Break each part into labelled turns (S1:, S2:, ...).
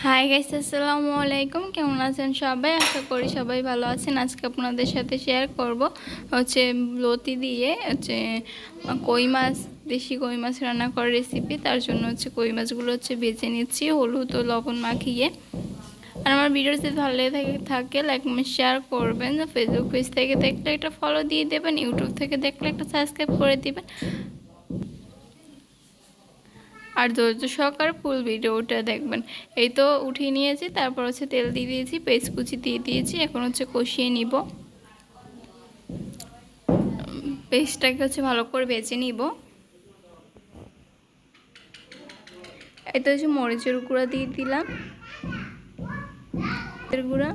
S1: Hi guys, আসসালামু আলাইকুম। কেমন আছেন সবাই? আশা করি সবাই ভালো আছেন। আজকে আপনাদের সাথে শেয়ার করব হচ্ছে লতি দিয়ে হচ্ছে কই মাছ, দেশি কই মাছ রান্না করার রেসিপি। তার জন্য হচ্ছে কই মাছগুলো হচ্ছে ভেজে নিচ্ছি হলুদ ও লবণ মাখিয়ে। আর আমার ভিডিও যদি ভালো লেগে থাকে লাইক কমেন্ট শেয়ার করবেন। ফেসবুক পেজ থেকে দেখলে একটা ফলো দিয়ে দেবেন, ইউটিউব থেকে দেখলে একটা সাবস্ক্রাইব করে দিবেন। আর ধৈর্য সহকারে ফুল ভিডিওটা দেখবেন। এই তো উঠিয়ে নিয়েছি, তারপর হচ্ছে তেল দিয়ে দিয়েছি, পেঁয়াজ কুচি দিয়ে দিয়েছি। এখন হচ্ছে কষিয়ে নিব, পেস্টটাকে হচ্ছে ভালো করে ভেজে নিব। এই তো হচ্ছে মরিচের গুঁড়া দিয়ে দিলাম, গুঁড়া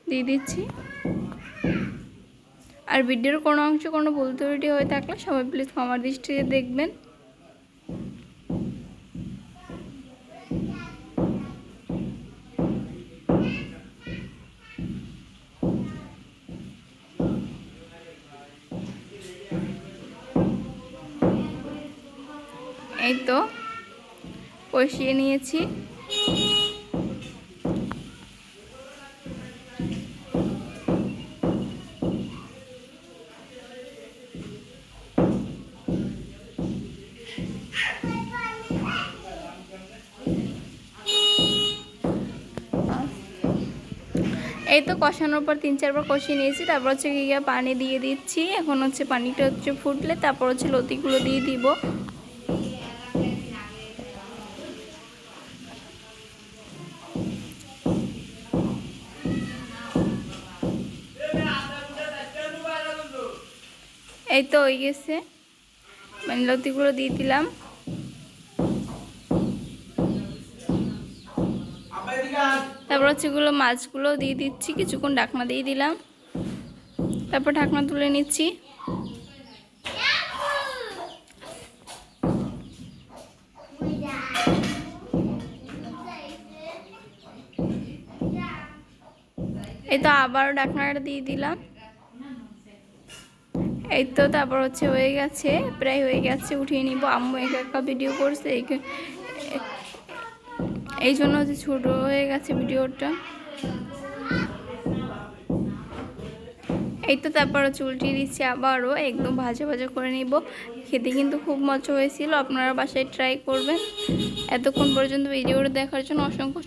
S1: দিয়ে দিচ্ছি। আর ভিডিওর কোনো অংশ কোনো ভুল ত্রুটি হয়ে থাকলে সবাই প্লিজ ক্ষমার দৃষ্টিতে দেখবেন। এই তো কষিয়ে নিয়েছি। এই তো কষানোর পর 3-4 বার কষিয়ে নিয়েছি। তারপর হচ্ছে গিয়ে পানি দিয়ে দিচ্ছি। এখন হচ্ছে পানিটা হচ্ছে ফুটলে তারপর হচ্ছে লতিগুলো দিয়ে দিব। এই তো হয়ে গেছে, মানে লতিগুলো দিয়ে দিলাম। তারপর হচ্ছে এগুলো মাছগুলো দিয়ে দিচ্ছি, কিছুক্ষণ ঢাকনা দিয়ে দিলাম, তারপর ঢাকনা তুলে নিচ্ছি। এই তো আবারও ঢাকনাটা দিয়ে দিলাম। এই তো তারপর হচ্ছে হয়ে গেছে, প্রায় হয়ে গেছে, উঠিয়ে নিব। আম্মু একা ভিডিও করছে, এই জন্য হচ্ছে ছোটো হয়ে গেছে ভিডিওটা। এই তো তারপর হচ্ছে উল্টিয়ে দিচ্ছি, আবারও একদম ভাজা ভাজা করে নিব। খেতে কিন্তু খুব মজা হয়েছিল, আপনারা বাসায় ট্রাই করবেন। এতক্ষণ পর্যন্ত ভিডিওটা দেখার জন্য অসংখ্য